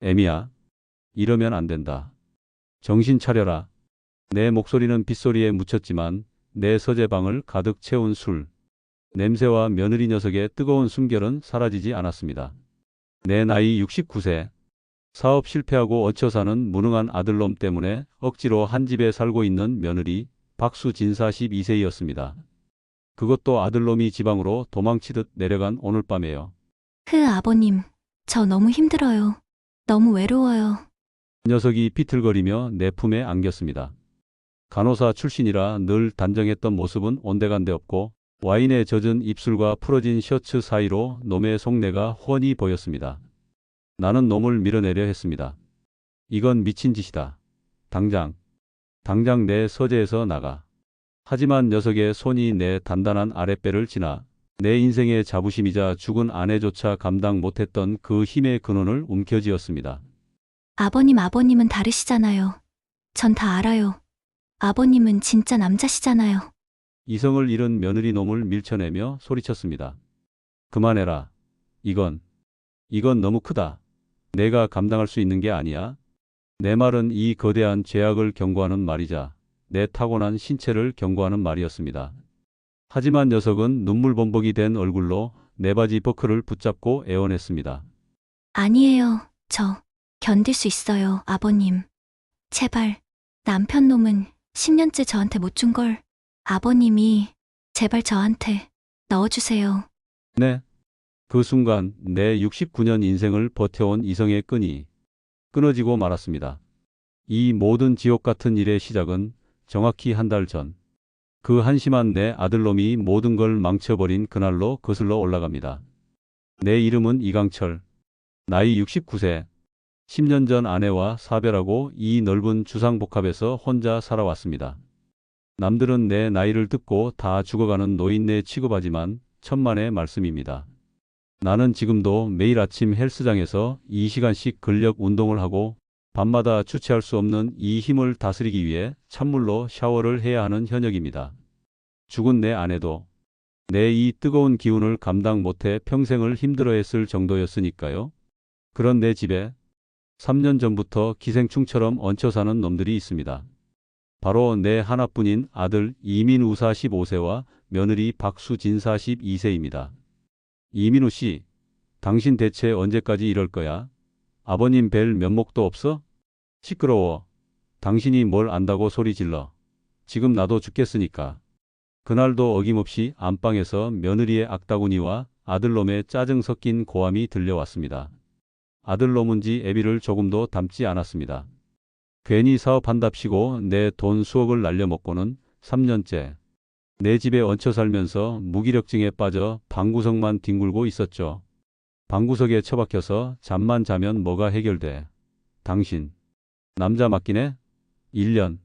애미야, 이러면 안 된다. 정신 차려라. 내 목소리는 빗소리에 묻혔지만 내 서재방을 가득 채운 술, 냄새와 며느리 녀석의 뜨거운 숨결은 사라지지 않았습니다. 내 나이 69세, 사업 실패하고 얹혀 사는 무능한 아들놈 때문에 억지로 한 집에 살고 있는 며느리 박수진 42세였습니다. 그것도 아들놈이 지방으로 도망치듯 내려간 오늘 밤에요. 아버님, 저 너무 힘들어요. 너무 외로워요. 녀석이 비틀거리며 내 품에 안겼습니다. 간호사 출신이라 늘 단정했던 모습은 온데간데 없고 와인에 젖은 입술과 풀어진 셔츠 사이로 놈의 속내가 훤히 보였습니다. 나는 놈을 밀어내려 했습니다. 이건 미친 짓이다. 당장 내 서재에서 나가. 하지만 녀석의 손이 내 단단한 아랫배를 지나 내 인생의 자부심이자 죽은 아내조차 감당 못했던 그 힘의 근원을 움켜쥐었습니다. 아버님은 다르시잖아요. 전 다 알아요. 아버님은 진짜 남자시잖아요. 이성을 잃은 며느리 놈을 밀쳐내며 소리쳤습니다. 그만해라. 이건 너무 크다. 내가 감당할 수 있는 게 아니야. 내 말은 이 거대한 죄악을 경고하는 말이자 내 타고난 신체를 경고하는 말이었습니다. 하지만 녀석은 눈물범벅이 된 얼굴로 내 바지 버클을 붙잡고 애원했습니다. 아니에요. 저 견딜 수 있어요, 아버님. 제발, 남편 놈은 10년째 저한테 못 준 걸 아버님이 제발 저한테 넣어주세요. 네. 그 순간 내 69년 인생을 버텨온 이성의 끈이 끊어지고 말았습니다. 이 모든 지옥 같은 일의 시작은 정확히 한 달 전, 그 한심한 내 아들놈이 모든 걸 망쳐버린 그날로 거슬러 올라갑니다. 내 이름은 이강철, 나이 69세, 10년 전 아내와 사별하고 이 넓은 주상복합에서 혼자 살아왔습니다. 남들은 내 나이를 듣고 다 죽어가는 노인네 취급하지만 천만의 말씀입니다. 나는 지금도 매일 아침 헬스장에서 2시간씩 근력 운동을 하고 밤마다 주체할 수 없는 이 힘을 다스리기 위해 찬물로 샤워를 해야 하는 현역입니다. 죽은 내 아내도 내 이 뜨거운 기운을 감당 못해 평생을 힘들어했을 정도였으니까요. 그런 내 집에 3년 전부터 기생충처럼 얹혀 사는 놈들이 있습니다. 바로 내 하나뿐인 아들 이민우 45세와 며느리 박수진 42세입니다. 이민우 씨, 당신 대체 언제까지 이럴 거야? 아버님 뵐 면목도 없어? 시끄러워. 당신이 뭘 안다고 소리 질러. 지금 나도 죽겠으니까. 그날도 어김없이 안방에서 며느리의 악다구니와 아들놈의 짜증 섞인 고함이 들려왔습니다. 아들놈은지 애비를 조금도 닮지 않았습니다. 괜히 사업한답시고 내 돈 수억을 날려먹고는 3년째 내 집에 얹혀 살면서 무기력증에 빠져 방구석만 뒹굴고 있었죠. 방구석에 처박혀서 잠만 자면 뭐가 해결돼. 당신 남자 맞긴 해? 1년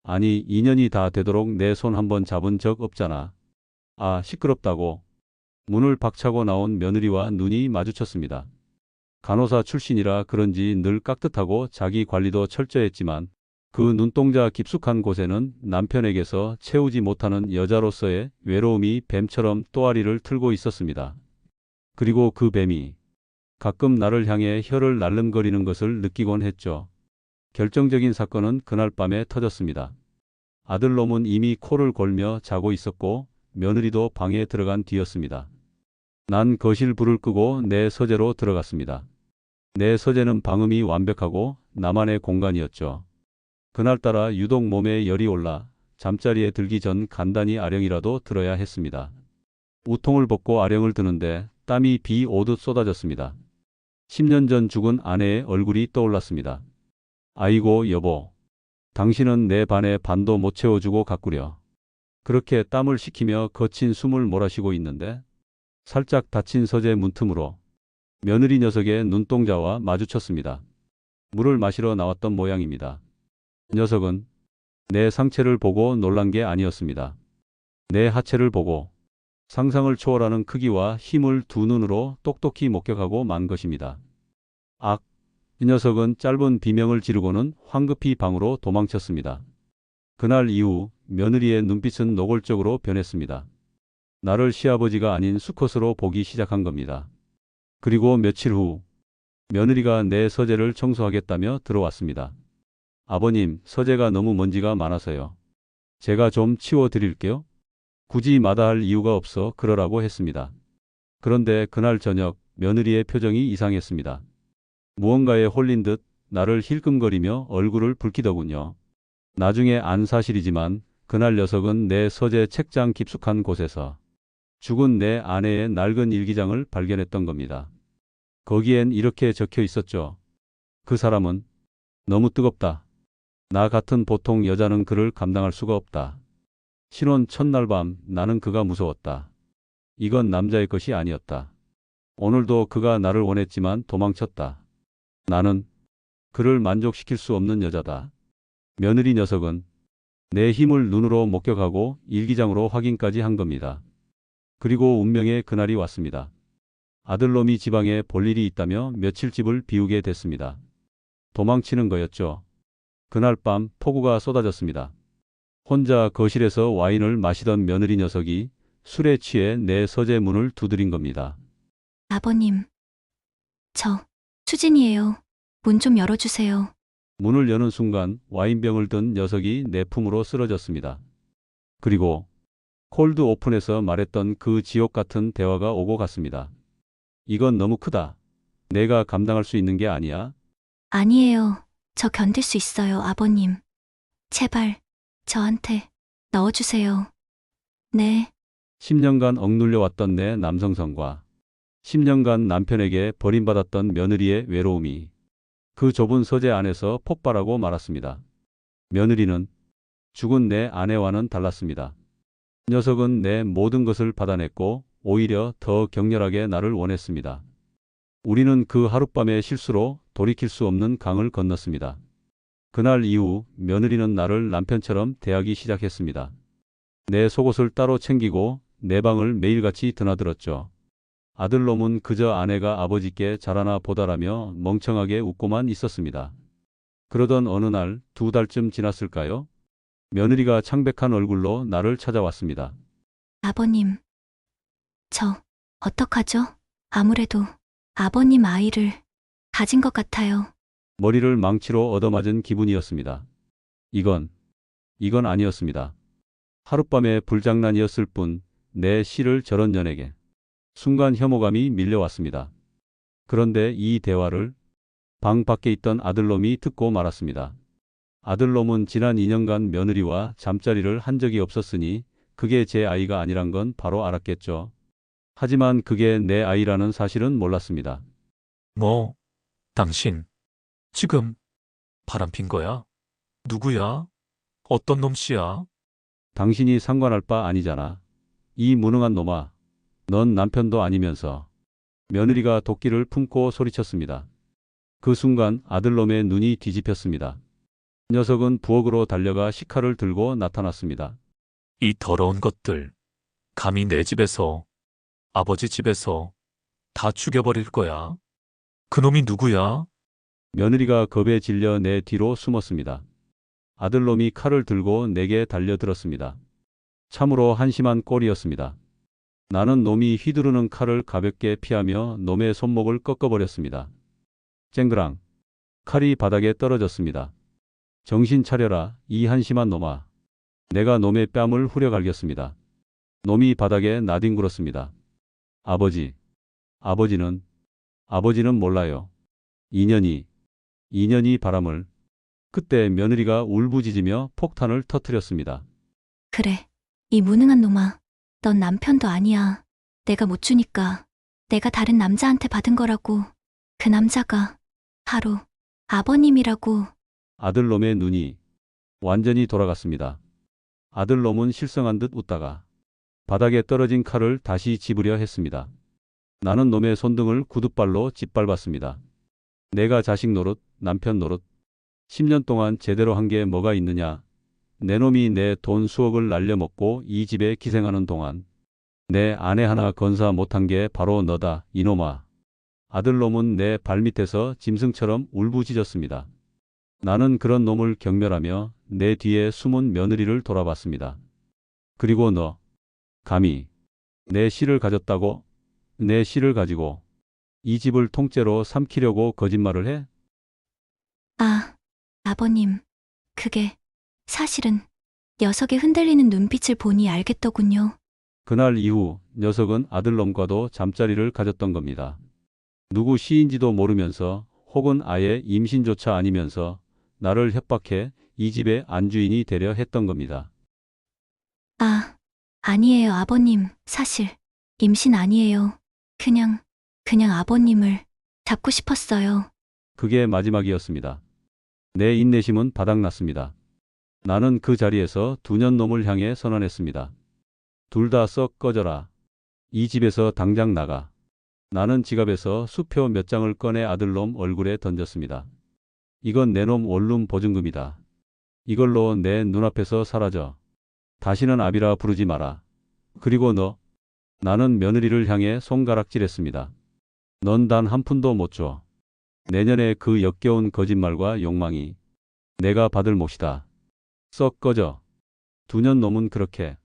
아니 2년이 다 되도록 내 손 한번 잡은 적 없잖아. 아, 시끄럽다고. 문을 박차고 나온 며느리와 눈이 마주쳤습니다. 간호사 출신이라 그런지 늘 깍듯하고 자기 관리도 철저했지만 그 눈동자 깊숙한 곳에는 남편에게서 채우지 못하는 여자로서의 외로움이 뱀처럼 또아리를 틀고 있었습니다. 그리고 그 뱀이 가끔 나를 향해 혀를 날름거리는 것을 느끼곤 했죠. 결정적인 사건은 그날 밤에 터졌습니다. 아들놈은 이미 코를 골며 자고 있었고 며느리도 방에 들어간 뒤였습니다. 난 거실 불을 끄고 내 서재로 들어갔습니다. 내 서재는 방음이 완벽하고 나만의 공간이었죠. 그날따라 유독 몸에 열이 올라 잠자리에 들기 전 간단히 아령이라도 들어야 했습니다. 우통을 벗고 아령을 드는데 땀이 비 오듯 쏟아졌습니다. 10년 전 죽은 아내의 얼굴이 떠올랐습니다. 아이고 여보, 당신은 내 반에 반도 못 채워주고 가꾸려. 그렇게 땀을 식히며 거친 숨을 몰아쉬고 있는데 살짝 닫힌 서재 문틈으로 며느리 녀석의 눈동자와 마주쳤습니다. 물을 마시러 나왔던 모양입니다. 녀석은 내 상체를 보고 놀란 게 아니었습니다. 내 하체를 보고 상상을 초월하는 크기와 힘을 두 눈으로 똑똑히 목격하고 만 것입니다. 악! 이 녀석은 짧은 비명을 지르고는 황급히 방으로 도망쳤습니다. 그날 이후 며느리의 눈빛은 노골적으로 변했습니다. 나를 시아버지가 아닌 수컷으로 보기 시작한 겁니다. 그리고 며칠 후 며느리가 내 서재를 청소하겠다며 들어왔습니다. 아버님, 서재가 너무 먼지가 많아서요. 제가 좀 치워드릴게요. 굳이 마다할 이유가 없어 그러라고 했습니다. 그런데 그날 저녁 며느리의 표정이 이상했습니다. 무언가에 홀린 듯 나를 힐끔거리며 얼굴을 붉히더군요. 나중에 안 사실이지만 그날 녀석은 내 서재 책장 깊숙한 곳에서 죽은 내 아내의 낡은 일기장을 발견했던 겁니다. 거기엔 이렇게 적혀 있었죠. 그 사람은 너무 뜨겁다. 나 같은 보통 여자는 그를 감당할 수가 없다. 신혼 첫날 밤 나는 그가 무서웠다. 이건 남자의 것이 아니었다. 오늘도 그가 나를 원했지만 도망쳤다. 나는 그를 만족시킬 수 없는 여자다. 며느리 녀석은 내 힘을 눈으로 목격하고 일기장으로 확인까지 한 겁니다. 그리고 운명의 그날이 왔습니다. 아들놈이 지방에 볼 일이 있다며 며칠 집을 비우게 됐습니다. 도망치는 거였죠. 그날 밤 폭우가 쏟아졌습니다. 혼자 거실에서 와인을 마시던 며느리 녀석이 술에 취해 내 서재 문을 두드린 겁니다. 아버님, 저 수진이에요. 문 좀 열어주세요. 문을 여는 순간 와인병을 든 녀석이 내 품으로 쓰러졌습니다. 그리고 콜드 오픈에서 말했던 그 지옥 같은 대화가 오고 갔습니다. 이건 너무 크다. 내가 감당할 수 있는 게 아니야. 아니에요. 저 견딜 수 있어요, 아버님. 제발, 저한테 넣어주세요. 네, 10년간 억눌려 왔던 내 남성성과 10년간 남편에게 버림받았던 며느리의 외로움이 그 좁은 서재 안에서 폭발하고 말았습니다. 며느리는 죽은 내 아내와는 달랐습니다. 녀석은 내 모든 것을 받아냈고 오히려 더 격렬하게 나를 원했습니다. 우리는 그 하룻밤의 실수로 돌이킬 수 없는 강을 건넜습니다. 그날 이후 며느리는 나를 남편처럼 대하기 시작했습니다. 내 속옷을 따로 챙기고 내 방을 매일같이 드나들었죠. 아들놈은 그저 아내가 아버지께 잘하나 보다라며 멍청하게 웃고만 있었습니다. 그러던 어느 날 2달쯤 지났을까요? 며느리가 창백한 얼굴로 나를 찾아왔습니다. 아버님. 저, 어떡하죠? 아무래도 아버님 아이를 가진 것 같아요. 머리를 망치로 얻어맞은 기분이었습니다. 이건 아니었습니다. 하룻밤의 불장난이었을 뿐 내 씨를 저런 년에게. 순간 혐오감이 밀려왔습니다. 그런데 이 대화를 방 밖에 있던 아들놈이 듣고 말았습니다. 아들놈은 지난 2년간 며느리와 잠자리를 한 적이 없었으니 그게 제 아이가 아니란 건 바로 알았겠죠. 하지만 그게 내 아이라는 사실은 몰랐습니다. 뭐, 당신, 지금 바람핀 거야? 누구야? 어떤 놈씨야? 당신이 상관할 바 아니잖아. 이 무능한 놈아. 넌 남편도 아니면서. 며느리가 도끼를 품고 소리쳤습니다. 그 순간 아들놈의 눈이 뒤집혔습니다. 녀석은 부엌으로 달려가 식칼을 들고 나타났습니다. 이 더러운 것들, 감히 내 집에서, 아버지 집에서 다 죽여버릴 거야. 그놈이 누구야? 며느리가 겁에 질려 내 뒤로 숨었습니다. 아들놈이 칼을 들고 내게 달려들었습니다. 참으로 한심한 꼴이었습니다. 나는 놈이 휘두르는 칼을 가볍게 피하며 놈의 손목을 꺾어버렸습니다. 쨍그랑. 칼이 바닥에 떨어졌습니다. 정신 차려라, 이 한심한 놈아. 내가 놈의 뺨을 후려갈겼습니다. 놈이 바닥에 나뒹굴었습니다. 아버지. 아버지는 몰라요. 2년이 바람을. 그때 며느리가 울부짖으며 폭탄을 터뜨렸습니다. 그래, 이 무능한 놈아. 넌 남편도 아니야. 내가 못 주니까 내가 다른 남자한테 받은 거라고. 그 남자가 바로 아버님이라고. 아들놈의 눈이 완전히 돌아갔습니다. 아들놈은 실성한 듯 웃다가 바닥에 떨어진 칼을 다시 집으려 했습니다. 나는 놈의 손등을 구둣발로 짓밟았습니다. 내가 자식 노릇, 남편 노릇. 10년 동안 제대로 한 게 뭐가 있느냐. 내 놈이 내 돈 수억을 날려먹고 이 집에 기생하는 동안 내 아내 하나 건사 못한 게 바로 너다, 이놈아. 아들놈은 내 발밑에서 짐승처럼 울부짖었습니다. 나는 그런 놈을 경멸하며 내 뒤에 숨은 며느리를 돌아봤습니다. 그리고 너, 감히 내 씨를 가졌다고? 내 씨를 가지고 이 집을 통째로 삼키려고 거짓말을 해? 아, 아버님. 그게 사실은 녀석의 흔들리는 눈빛을 보니 알겠더군요. 그날 이후 녀석은 아들놈과도 잠자리를 가졌던 겁니다. 누구 시인지도 모르면서 혹은 아예 임신조차 아니면서 나를 협박해 이 집의 안주인이 되려 했던 겁니다. 아, 아니에요, 아버님. 사실 임신 아니에요. 그냥 아버님을 잡고 싶었어요. 그게 마지막이었습니다. 내 인내심은 바닥났습니다. 나는 그 자리에서 두 년 놈을 향해 선언했습니다. 둘 다 썩 꺼져라. 이 집에서 당장 나가. 나는 지갑에서 수표 몇 장을 꺼내 아들놈 얼굴에 던졌습니다. 이건 내 놈 원룸 보증금이다. 이걸로 내 눈앞에서 사라져. 다시는 아비라 부르지 마라. 그리고 너. 나는 며느리를 향해 손가락질했습니다. 넌 단 한 푼도 못 줘. 내년에 그 역겨운 거짓말과 욕망이 내가 받을 몫이다. 썩 꺼져. 두 년 놈은 그렇게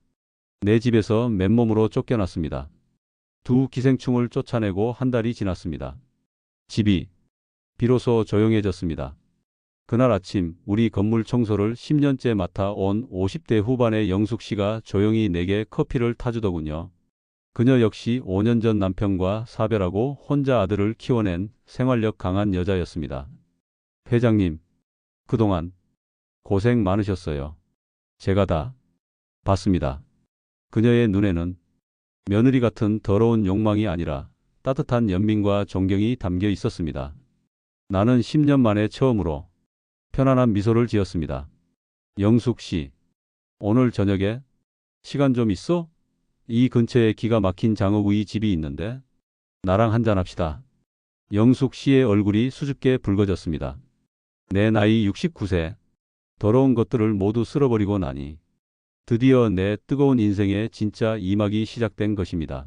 내 집에서 맨몸으로 쫓겨났습니다. 두 기생충을 쫓아내고 한 달이 지났습니다. 집이 비로소 조용해졌습니다. 그날 아침 우리 건물 청소를 10년째 맡아 온 50대 후반의 영숙 씨가 조용히 내게 커피를 타주더군요. 그녀 역시 5년 전 남편과 사별하고 혼자 아들을 키워낸 생활력 강한 여자였습니다. 회장님, 그동안 고생 많으셨어요. 제가 다 봤습니다. 그녀의 눈에는 며느리 같은 더러운 욕망이 아니라 따뜻한 연민과 존경이 담겨 있었습니다. 나는 10년 만에 처음으로 편안한 미소를 지었습니다. 영숙 씨, 오늘 저녁에 시간 좀 있어? 이 근처에 기가 막힌 장어구이 집이 있는데 나랑 한잔합시다. 영숙 씨의 얼굴이 수줍게 붉어졌습니다. 내 나이 69세. 더러운 것들을 모두 쓸어버리고 나니 드디어 내 뜨거운 인생의 진짜 이막이 시작된 것입니다.